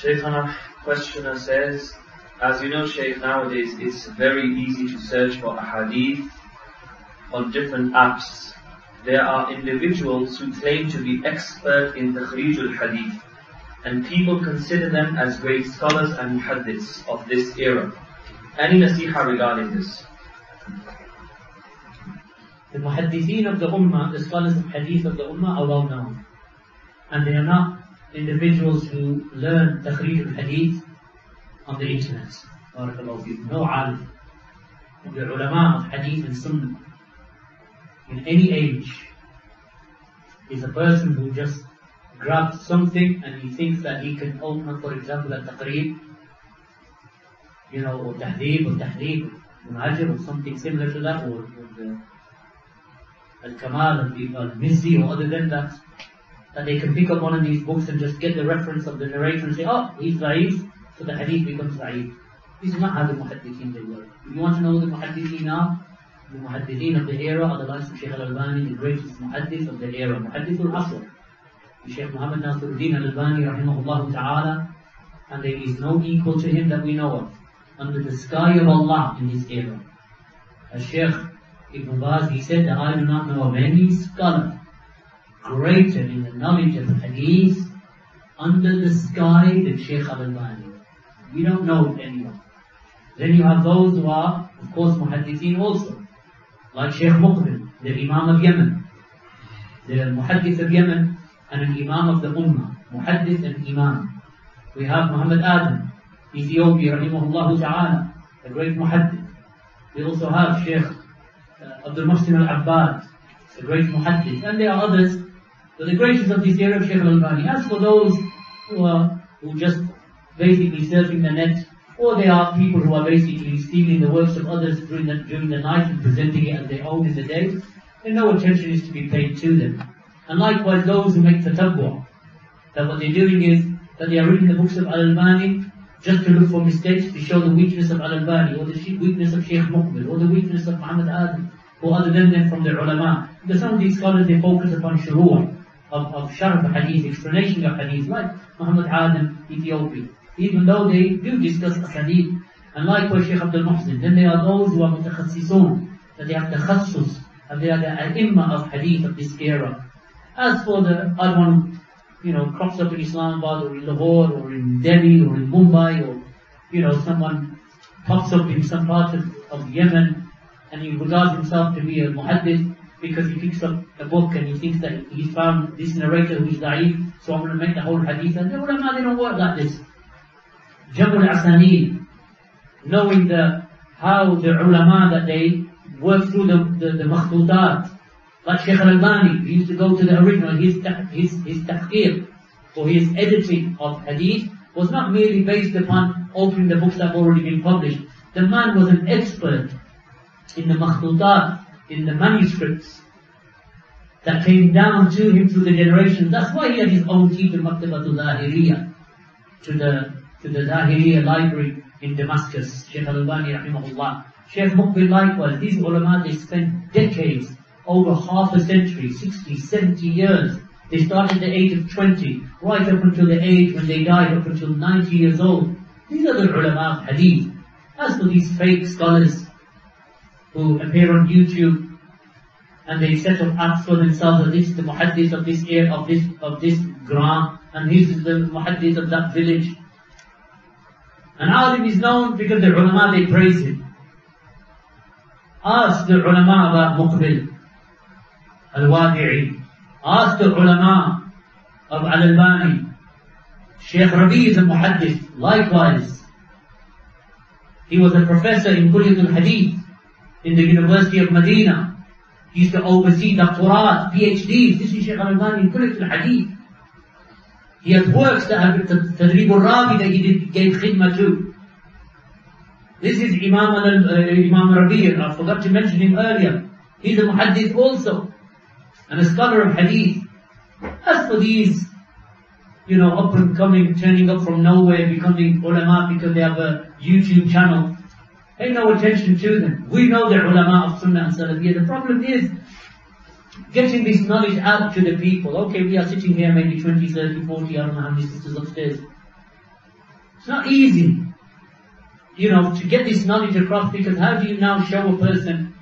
Shaykhana, questioner says, as you know, Shaykh, nowadays it's very easy to search for a hadith on different apps. There are individuals who claim to be expert in Takhreej-ul-hadith, and people consider them as great scholars and Muhaddiths of this era. Any nasiha regarding this? The Muhaddithin of the Ummah, the scholars of Hadith of the Ummah, are well known. And they are not individuals who learn Takhreej-ul-hadith on the internet. No alim. The ulama of Hadith and Sunnah, in any age, is a person who just grabs something and he thinks that he can open up, for example, a Taqreeb, or Tahdib, or Tahdib, or something similar to that, or the Al-Kamal, Al-Mizzi, or other than that, that they can pick up one of these books and just get the reference of the narrator and say, oh, he's Da'if, so the hadith becomes Da'if. This is not how the Muhaddithin they work. If you want to know the Muhaddithin now, the Muhaddithin of the era are the likes of Shaykh Al-Albani, the greatest Muhaddith of the era, Muhaddith al-Asr, Shaykh Muhammad Nasiruddin Al-Albani, rahimahullah ta'ala, and there is no equal to him that we know of, under the sky of Allah in his era. As Shaykh Ibn Baz, he said that I do not know of any scholar greater in the knowledge of hadith under the sky than Shaykh Al-Albani. We don't know of anyone. Then you have those who are, of course, Muhaddithin also, like Shaykh Muqbil, the Imam of Yemen, the Muhaddith of Yemen, and an Imam of the Ummah, Muhaddith and Imam. We have Muhammad Adam, Ethiopia, rahimahullah ta'ala, a great Muhaddith. We also have Shaykh Abdul Al-Abbad, a great Muhaddith, and there are others, but the greatest of this era of Shaykh Al-Albani. As for those who just basically surfing the net, or they are people who are basically stealing the works of others during the night and presenting it as their own in the day, then no attention is to be paid to them. And likewise those who make tatabbu', that what they're doing is that they are reading the books of Al-Albani just to look for mistakes, to show the weakness of Al-Albani, or the weakness of Shaykh Muqbil, or the weakness of Muhammad Adam, or other than them from the ulama. Because some of these scholars, they focus upon shuruh, of sharh of hadith, explanation of hadith, like Muhammad Adam, Ethiopia. Even though they do discuss hadith, and likewise Shaykh Abdul Muhsin. Then there are those who are mutakhassisun, that they have takhassus, and they are the ai-imma of hadith of this era. As for the other one, crops up in Islamabad, or in Lahore, or in Delhi, or in Mumbai, or someone pops up in some part of Yemen, and he regards himself to be a muhaddith because he picks up a book and he thinks that he's found this narrator who is da'if, so I'm going to make the whole hadith. And the ulama, they don't work like this. Jamul Asanid, knowing how the ulama that they work through the makhtutat, like Shaykh Al-Albani, he used to go to the original, his tahqir, or his editing of hadith, was not merely based upon opening the books that have already been published. The man was an expert in the makhtutat, in the manuscripts that came down to him through the generations. That's why he had his own key to Maktabatul Zahiriyah, to the Zahiriyah library in Damascus, Shaykh Al-Albani rahimahullah. Shaykh Muqbil likewise, these ulama, they spent decades, over half a century, 60, 70 years. They started at the age of 20, right up until the age when they died, up until 90 years old. These are the ulama of hadith. As for these fake scholars who appear on YouTube and they set up apps for themselves, this is the muhaddith of this area, of this gram, and this is the muhaddith of that village. An alim is known because the ulama, they praise him. Ask the ulama about Muqbil Al-Wadi'i. Ask the ulama of Al-Albani. Shaykh Rabi is a muhaddith, likewise. He was a professor in Takhreej-ul-hadith in the University of Medina. He used to oversee doctorat, PhDs. This is Shaykh Al-Albani in Takhreej-ul-hadith. He has works that have Tadrib-ul-Rawi that he gave khidmah to. This is Imam Rabi'. I forgot to mention him earlier. He's a muhaddith also, and a scholar of hadith. As for these, up and coming, turning up from nowhere, becoming ulama because they have a YouTube channel, pay no attention to them. We know the ulama of Sunnah and Salafiyah. The problem is getting this knowledge out to the people. Okay, we are sitting here, maybe 20, 30, 40, I don't know how many sisters upstairs. It's not easy, to get this knowledge across, because how do you now show a person,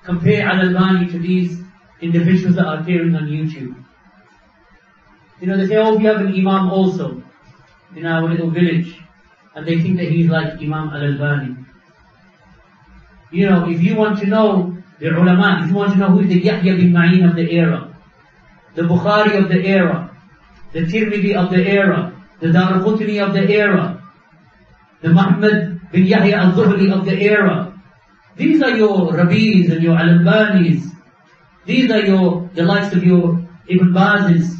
compare Al-Albani to these individuals that are appearing on YouTube? They say, oh, we have an Imam also in our little village, and they think that he's like Imam Al-Albani. If you want to know the ulama, if you want to know who is the Yahya bin Ma'in of the era, the Bukhari of the era, the Tirmidhi of the era, the Daraqutni of the era, the Muhammad bin Yahya al-Zuhri of the era, these are your Rabi's and your Al-Albanis. These are the likes of your Ibn Baz's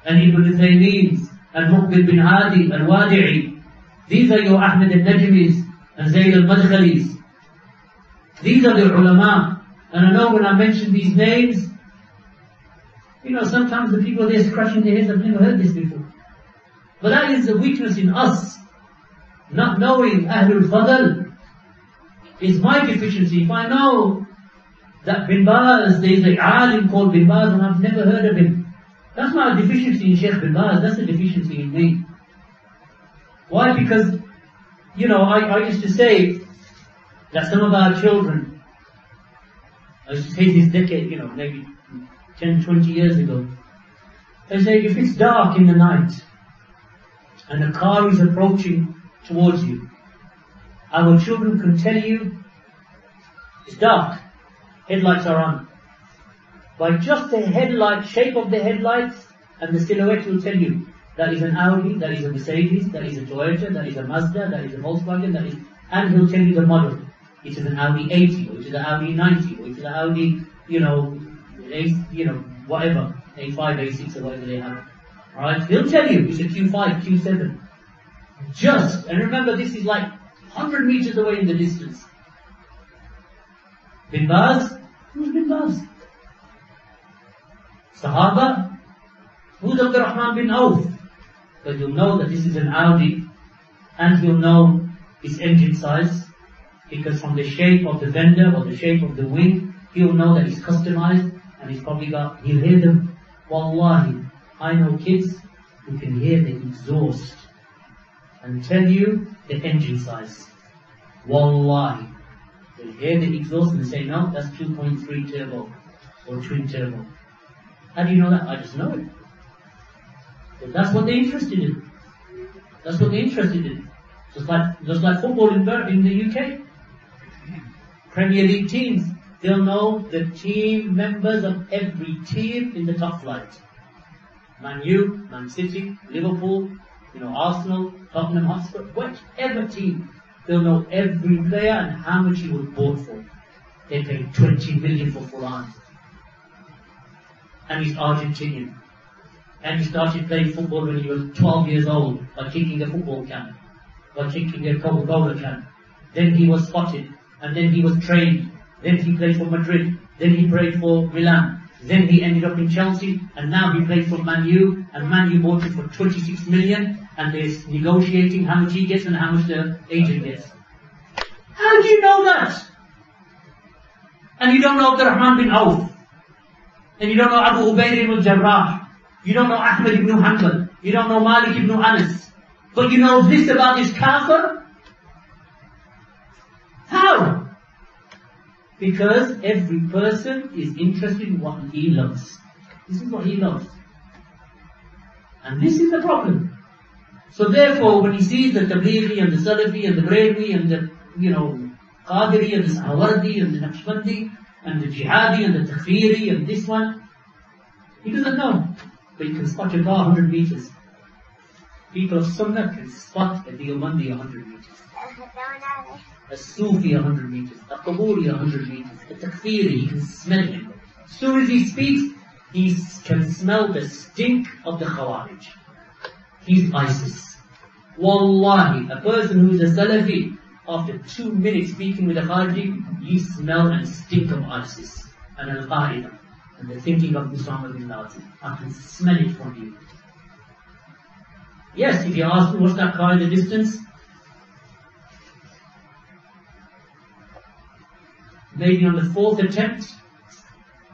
and Ibn Taymiyyah's and Muqbil bin Hadi and Wadi'i. These are your Ahmed al-Najmi's and Zayd al-Madkhalis. These are the ulama. And I know when I mention these names, sometimes the people there scratching their heads, I've never heard this before. But that is the weakness in us. Not knowing Ahlul Fadl is my deficiency. If I know that Bin Baz, there is a alim called Bin Baz and I've never heard of him, that's not a deficiency in Shaykh Bin Baz, that's a deficiency in me. Why? Because, I used to say that some of our children, I used to say this decade, maybe 10, 20 years ago, I say if it's dark in the night and a car is approaching towards you, our children can tell you it's dark, headlights are on. By just the headlight, shape of the headlights and the silhouette will tell you that is an Audi, that is a Mercedes, that is a Toyota, that is a Mazda, that is a Volkswagen, and he'll tell you the model. It is an Audi 80, or it is an Audi 90, or it is an Audi, whatever, A5, A6 or whatever they have. Alright, he'll tell you it's a Q5, Q7. And remember this is like 100 meters away in the distance. Bin Baz? Who's Bin Baz? Sahaba? Who's Abdul Rahman bin Auf? But you'll know that this is an Audi, and you'll know its engine size, because from the shape of the fender or the shape of the wing, he'll know that it's customized, and he'll hear them. Wallahi, I know kids who can hear the exhaust and tell you the engine size. Wallahi. They'll hear the exhaust and say, no, that's 2.3 turbo or twin turbo. How do you know that? I just know it. But that's what they're interested in. That's what they're interested in. Just like football in the UK. Premier League teams, they'll know the team members of every team in the top flight. Man U, Man City, Liverpool, Arsenal, Tottenham Hotspur, whatever team, they'll know every player and how much he was bought for. They paid 20 million for Fulan. And he's Argentinian. And he started playing football when he was 12 years old by kicking a football can, by kicking a Coca-Cola can. Then he was spotted, and then he was trained. Then he played for Madrid. Then he played for Milan. Then he ended up in Chelsea, and now he plays for Man U, and Man U bought him for 26 million, and they're negotiating how much he gets and how much the agent gets. How do you know that? And you don't know Abdul Rahman bin Auf. And you don't know Abu Ubayd ibn al-Jarrah. You don't know Ahmed ibn Hanbal. You don't know Malik ibn Anas. But you know this about this kafir? How? Because every person is interested in what he loves. This is what he loves. And this is the problem. So therefore, when he sees the Tablighi and the Salafi and the Brahmi and the, Qadiri and the Sahawardi and the Naqshbandi and the Jihadi and the Takhiri and this one, he doesn't know. But you can spot a car 100 meters. People of Sunnah can spot a Deobandi 100 meters. A Sufi 100 meters. A Qaburi 100 meters. A Takfiri, he can smell him. As soon as he speaks, he can smell the stink of the Khawarij. He's ISIS. Wallahi, a person who's a Salafi, after 2 minutes speaking with a Khariji, you smell and stink of ISIS and Al-Qaeda and the thinking of Osama bin Laden. I can smell it from you. Yes, if you ask me what's that car in the distance, maybe on the 4th attempt,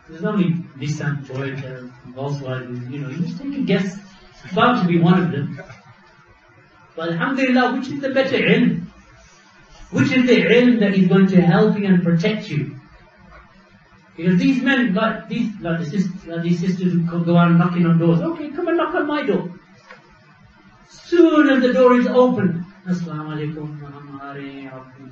there's only Nissan, Toyota, Volkswagen, you just take a guess. It's bound to be one of them. But alhamdulillah, which is the better ilm? Which is the ilm that is going to help you and protect you? Because these men, like these sisters who go around knocking on doors. Okay, come and knock on my door. Soon as the door is open, Assalamu alaikum,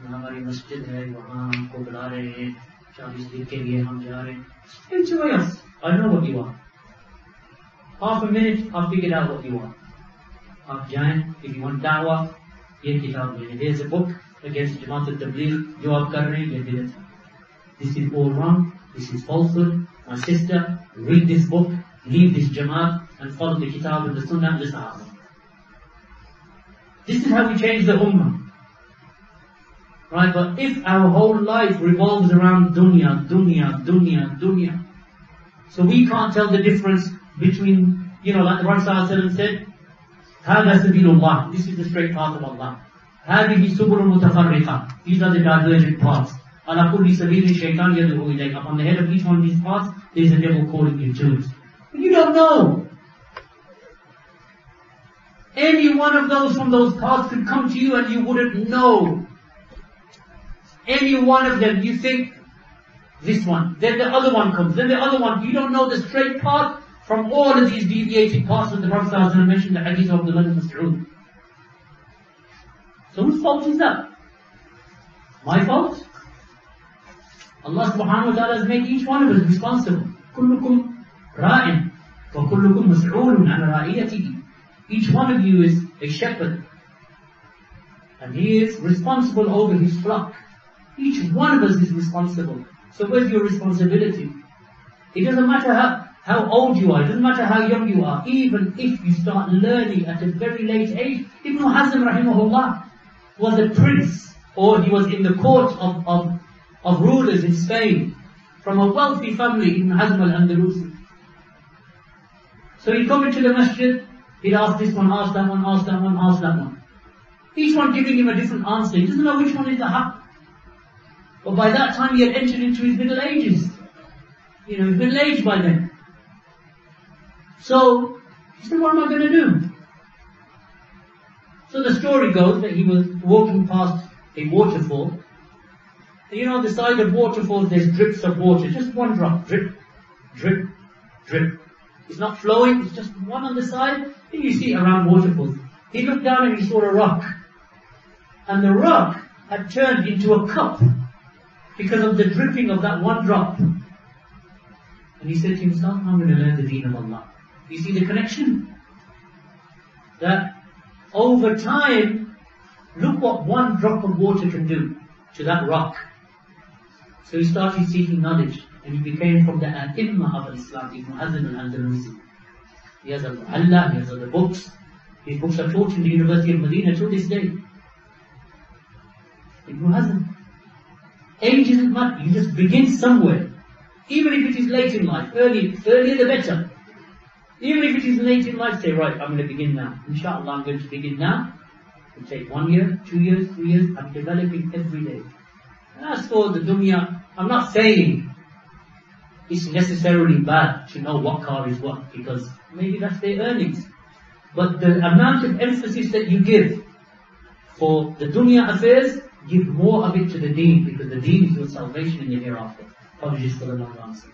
hamari masjid hai, wahan humko bula rahe hain, 40 din ke liye hum ja rahe hain. Enjoy us. I know what you are. Half a minute, I'll figure out what you are. Aap jayen, if you want da'wah, ye kitab le. Here's a book against Jamaat al-Tabligh, jo aap kar rahe hain, ye bidat. This is all wrong, this is falsehood. My sister, read this book, leave this Jamaat, and follow the kitab and the sunnah and the sahaba. This is how we change the ummah. Right, but if our whole life revolves around dunya, so we can't tell the difference between, like the Prophet ﷺ said, هَذَا سَبِيلُ اللَّهِ, this is the straight path of Allah. هَذِهِ سُبُلٌ مُتَفَرِّقَةٌ, these are the divergent paths. عَلَى كُلِّ سَبِيلٍ شَيْطَانٍ يَدْعُو إِلَيْهِ, upon the head of each one of these paths, there is a devil calling you to it. But you don't know. Any one of those from those paths could come to you and you wouldn't know. Any one of them, you think, this one, then the other one comes, then the other one, you don't know the straight path from all of these deviated paths that the Prophet ﷺ mentioned, the hadith of Abdul ibn Mas'ud. So whose fault is that? My fault? Allah subhanahu wa ta'ala has made each one of us responsible. كُلُّكُمْ رَاءٍ وَكُلُّكُمْ مَسْعُولٌ عَنْ رَائِيَتِهِ. Each one of you is a shepherd. And he is responsible over his flock. Each one of us is responsible. So where's your responsibility? It doesn't matter how old you are, it doesn't matter how young you are, even if you start learning at a very late age. Ibn Hazm rahimahullah was a prince, or he was in the court of rulers in Spain, from a wealthy family, Ibn Hazm al-Andalusi. So he'd come into the masjid, he'd ask this one, ask that one, ask that one, ask that one. Each one giving him a different answer. He doesn't know which one is the haqq. But by that time he had entered into his middle ages. He's middle-aged by then. So, he said, what am I going to do? So the story goes that he was walking past a waterfall. And on the side of waterfalls there's drips of water. Just one drop. Drip, drip, drip. It's not flowing, it's just one on the side. And you see it around waterfalls. He looked down and he saw a rock. And the rock had turned into a cup because of the dripping of that one drop. And he said to himself, I'm going to learn the deen of Allah. You see the connection? That over time, look what one drop of water can do to that rock. So he started seeking knowledge, and he became from the A'imma of Islam, Ibn Hazm al-Andalusi. He has Allah, he has other books. His books are taught in the University of Medina till this day. Ibn Hazm. Age isn't matter, you just begin somewhere. Even if it is late in life, earlier the better. Even if it is late in life, say, right, I'm going to begin now. Inshallah, I'm going to begin now. It'll take 1 year, 2 years, 3 years. I'm developing every day. And as for the dunya, I'm not saying it's necessarily bad to know what car is what, because maybe that's their earnings. But the amount of emphasis that you give for the dunya affairs, give more of it to the deen, because the deen is your salvation in your hereafter. Apologies for the long answer.